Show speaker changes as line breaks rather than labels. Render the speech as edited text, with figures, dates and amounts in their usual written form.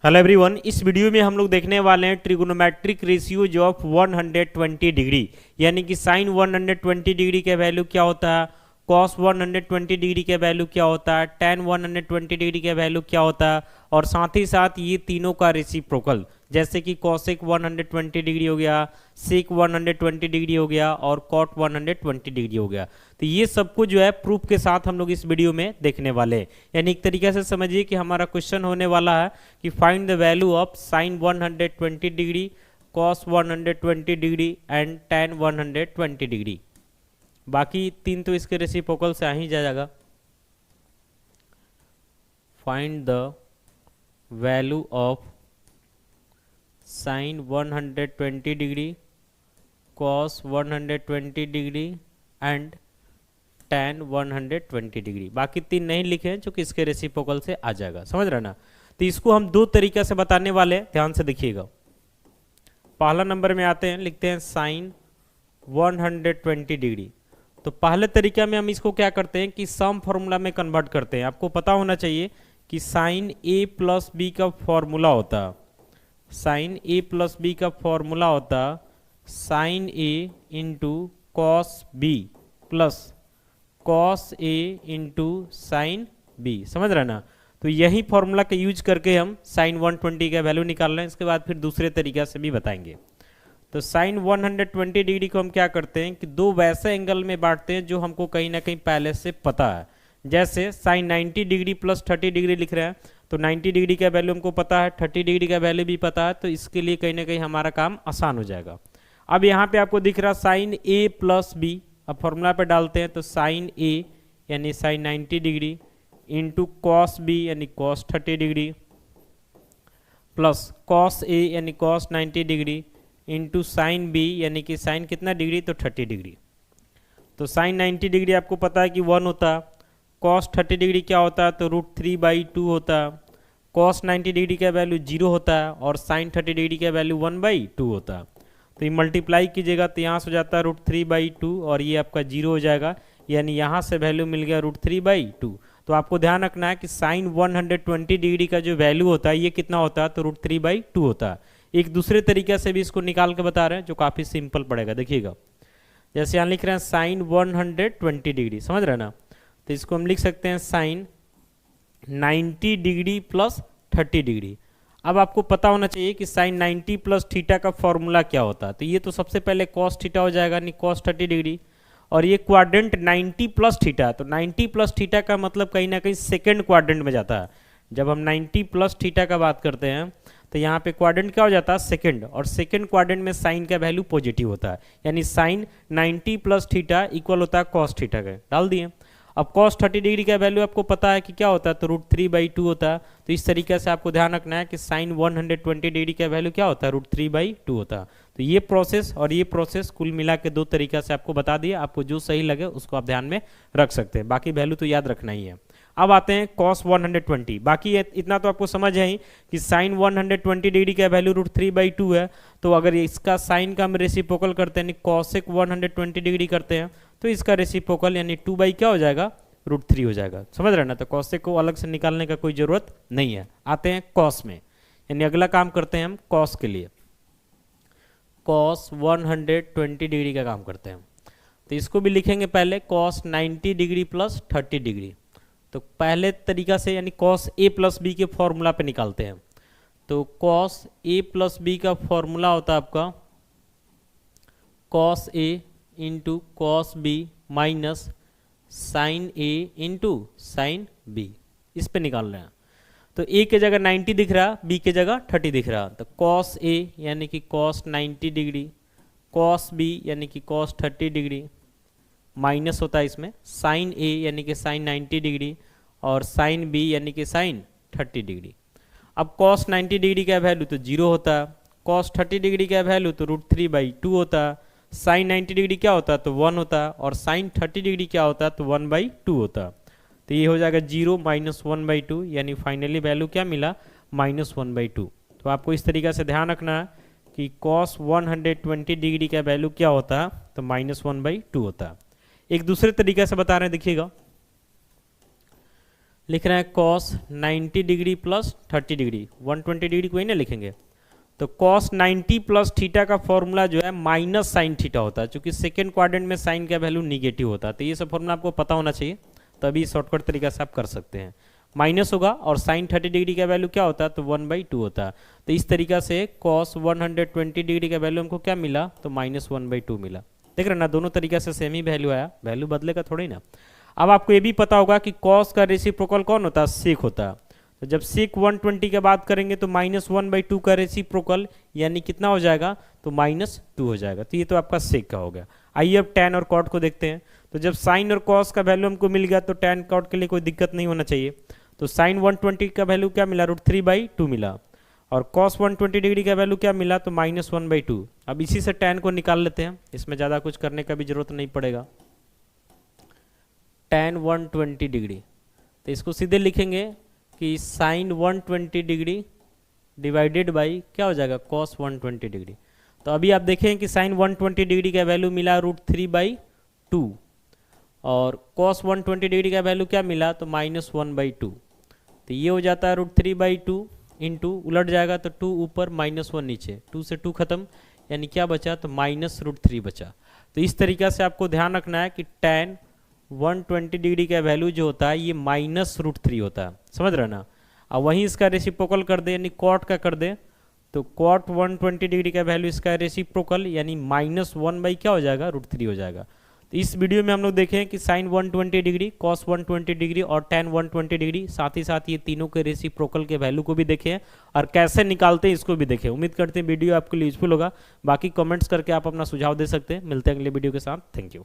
Hello everyone, इस video में हम लोग देखने वाले हैं ट्रिगोनोमेट्रिक रेशियोज ऑफ 120 डिग्री, यानी कि साइन 120 डिग्री का वैल्यू क्या होता है, कॉस 120 डिग्री का वैल्यू क्या होता है, टेन 120 डिग्री का वैल्यू क्या होता है, और साथ ही साथ ये तीनों का रेसिप्रोकल, जैसे कि कॉसेक 120 डिग्री हो गया, सेक 120 डिग्री हो गया और कॉट 120 डिग्री हो गया। तो ये सब कुछ जो है प्रूफ के साथ हम लोग इस वीडियो में देखने वाले हैं। यानी एक तरीके से समझिए कि हमारा क्वेश्चन होने वाला है कि find the value of sine 120 degree, cos 120 degree and ten 120 degree. बाकी तीन तो इसके रेसिप्रोकल से आ ही जाएगा। Find the value of sine 120 degree, cos 120 degree and ten 120 degree. बाकी तीन नहीं लिखे हैं, जो कि इसके रेसिप्रोकल से आ जाएगा। समझ रहे ना? तो इसको हम दो तरीके से बताने वाले हैं, ध्यान से देखिएगा। पहला नंबर में आते हैं, लिखते हैं साइन 120 डिग्री। तो पहले तरीके में हम इसको क्या करते हैं कि सम फॉर्मूला में कन्वर्ट करते हैं। आपको पता होना चाहिए कि साइन ए प्लस बी का फॉर्मूला होता है, साइन ए प्लस बी का फॉर्मूला होता sine a into cos b plus cos a into sine b. समझ रहे ना? तो यही फॉर्मूला का यूज करके हम साइन 120 का वैल्यू निकाल रहे हैं। इसके बाद फिर दूसरे तरीके से भी बताएंगे। तो साइन 120 डिग्री को हम क्या करते हैं कि दो वैसे एंगल में बांटते हैं जो हमको कहीं ना कहीं पहले से पता है। जैसे साइन 90 डिग्री प्लस 30 डिग्री लिख रहे हैं, तो 90 डिग्री का वैल्यू हमको पता है, 30 डिग्री का वैल्यू भी पता है, तो इसके लिए कहीं ना कहीं हमारा काम आसान हो जाएगा। अब यहाँ पे आपको दिख रहा साइन ए प्लस बी। अब फॉर्मूला पे डालते हैं, तो साइन ए यानी sine 90 degree into cos b यानी cos 30 degree plus cos a यानी cos 90 degree into sine b यानी कि साइन कितना डिग्री, तो 30 डिग्री। तो साइन 90 डिग्री आपको पता है कि 1 होता है, कॉस 30 डिग्री क्या होता है, तो √3/2 होता है, कॉस 90 डिग्री का वैल्यू 0 होता है और साइन 30 डिग्री का वैल्यू 1/2 होता है। तो ये मल्टीप्लाई कीजिएगा तो यहाँ से हो जाता है √3/2 और ये आपका 0 हो जाएगा, यानी यहाँ से वैल्यू मिल गया √3/2। तो आपको ध्यान रखना है कि साइन 120 डिग्री का जो वैल्यू होता है ये कितना होता है, तो √3/2 होता है। एक दूसरे तरीके से भी इसको निकाल के बता रहे हैं जो काफ़ी सिंपल पड़ेगा। देखिएगा, जैसे यहाँ लिख रहे हैं साइन 120 डिग्री, समझ रहे हैं ना? तो इसको हम लिख सकते हैं साइन 90 डिग्री प्लस 30 डिग्री। अब आपको पता होना चाहिए कि साइन 90 प्लस थीटा का फॉर्मूला क्या होता है। तो ये तो सबसे पहले कॉस थीटा हो जाएगा, नहीं कॉस 30 डिग्री, और ये क्वाड्रेंट 90 प्लस थीटा। तो 90 प्लस थीटा का मतलब कहीं ना कहीं सेकेंड क्वाड्रेंट में जाता है। जब हम 90 प्लस थीटा का बात करते हैं तो यहाँ पे क्वाड्रेंट क्या हो जाता है, सेकंड, और सेकंड क्वाड्रेंट में साइन का वैल्यू पॉजिटिव होता है, यानी साइन 90 प्लस थीटा इक्वल होता है कॉस थीटा का। डाल दिए। अब कॉस 30 डिग्री का वैल्यू आपको पता है कि क्या होता है, तो √3/2 होता है। तो इस तरीके से आपको ध्यान रखना है कि साइन 120 डिग्री का वैल्यू क्या होता है, √3/2 होता है। तो ये प्रोसेस और ये प्रोसेस कुल मिला के दो तरीका से आपको बता दिया। आपको जो सही लगे उसको आप ध्यान में रख सकते हैं, बाकी वैल्यू तो याद रखना ही है। अब आते हैं कॉस 120। बाकी इतना तो आपको समझ है ही कि साइन 120 डिग्री का वैल्यू √3/2 है। तो अगर इसका साइन का हम रेसिप्रोकल करते हैं, कॉसेक 120 डिग्री करते हैं, तो इसका रेसिप्रोकल यानी 2 क्या हो जाएगा, √3 हो जाएगा। समझ रहे ना? तो कॉसेक को अलग से निकालने का कोई जरूरत नहीं है। आते हैं कॉस में, यानी अगला काम करते हैं हम कॉस के लिए। कॉस 120 डिग्री का काम करते हैं, तो इसको भी लिखेंगे पहले कॉस 90 डिग्री प्लस 30 डिग्री। तो पहले तरीका से यानी कॉस ए प्लस बी के फॉर्मूला पे निकालते हैं। तो कॉस ए प्लस बी का फॉर्मूला होता है आपका cos a into cos b minus sine a into sine b. इस पे निकाल रहे हैं। तो ए के जगह 90 दिख रहा, बी के जगह 30 दिख रहा। तो कॉस ए यानी कि कॉस 90 डिग्री, कॉस बी यानी कि कॉस 30 डिग्री, माइनस होता है इसमें साइन ए यानी कि साइन 90 डिग्री और साइन बी यानी कि साइन 30 डिग्री। अब कॉस 90 डिग्री का वैल्यू तो 0 होता है, कॉस 30 डिग्री का वैल्यू तो √3/2 होता है, साइन 90 डिग्री क्या होता है, तो 1 होता है, और साइन 30 डिग्री क्या होता है, तो 1/2 होता है। तो ये हो जाएगा 0 माइनस 1/2, यानी फाइनली वैल्यू क्या मिला, -1/2। तो आपको इस तरीके से ध्यान रखना है कि कॉस 120 डिग्री का वैल्यू क्या होता है, तो -1/2 होता है। एक दूसरे तरीके से बता रहे हैं, देखिएगा। लिख रहे हैं cos 90 degree plus 30 degree, 120 degree को ही ना लिखेंगे। तो कॉस 90 प्लस थीटा का फॉर्मूला जो है माइनस साइन थीटा होता है, क्योंकि सेकेंड क्वाड्रेंट में साइन का वैल्यू निगेटिव होता है। तो ये सब फॉर्मूला आपको पता होना चाहिए, तभी शॉर्टकट तरीका से आप कर सकते हैं। माइनस होगा और साइन 30 डिग्री का वैल्यू क्या होता है, तो 1/2 होता है। तो इस तरीका से कॉस 120 डिग्री का वैल्यू हमको क्या मिला, तो -1/2 मिला। देख रहे ना, दोनों तरीके से सेम ही वैल्यू आया, वैल्यू बदलेगा थोड़ी ना। अब आपको ये भी पता होगा कि कॉस का रेसिप्रोकल कौन होता है, सेक होता है। तो जब सेक 120 के बाद करेंगे तो -1/2 का रेसिप्रोकल यानी कितना हो जाएगा, तो -2 हो जाएगा। तो ये तो आपका सेक का हो गया। आइए अब टैन और कॉट को देखते हैं। तो जब साइन और कॉस का वैल्यू हमको मिल गया तो टैन कॉट के लिए कोई दिक्कत नहीं होना चाहिए। तो साइन 120 का वैल्यू क्या मिला, √3/2 मिला, और कॉस 120 डिग्री का वैल्यू क्या मिला, तो -1/2। अब इसी से टैन को निकाल लेते हैं, इसमें ज़्यादा कुछ करने का भी जरूरत नहीं पड़ेगा। टैन 120 डिग्री, तो इसको सीधे लिखेंगे कि साइन 120 डिग्री डिवाइडेड बाई क्या हो जाएगा, कॉस 120 डिग्री। तो अभी आप देखें कि साइन 120 डिग्री का वैल्यू मिला √3/2 और कॉस 120 डिग्री का वैल्यू क्या मिला, तो -1/2। तो ये हो जाता है √3/2 इंटू उलट जाएगा तो 2 ऊपर -1 नीचे, 2 से 2 खत्म, यानी क्या बचा, तो -√3 बचा। तो इस तरीका से आपको ध्यान रखना है कि टैन 120 डिग्री का वैल्यू जो होता है ये -√3 होता है, समझ रहे ना। अब वहीं इसका रेसिप्रोकल कर दे यानी कॉट का कर दे, तो कॉट 120 डिग्री का वैल्यू इसका रेसिप्रोकल यानी -1 क्या हो जाएगा, √3 हो जाएगा। तो इस वीडियो में हम लोग देखें कि साइन 120 डिग्री, कॉस 120 डिग्री और टैन 120 डिग्री, साथ ही साथ ये तीनों के रेसिप्रोकल के वैल्यू को भी देखें और कैसे निकालते हैं इसको भी देखें। उम्मीद करते हैं वीडियो आपके लिए यूजफुल होगा। बाकी कमेंट्स करके आप अपना सुझाव दे सकते हैं। मिलते हैं अगले वीडियो के साथ। Thank you.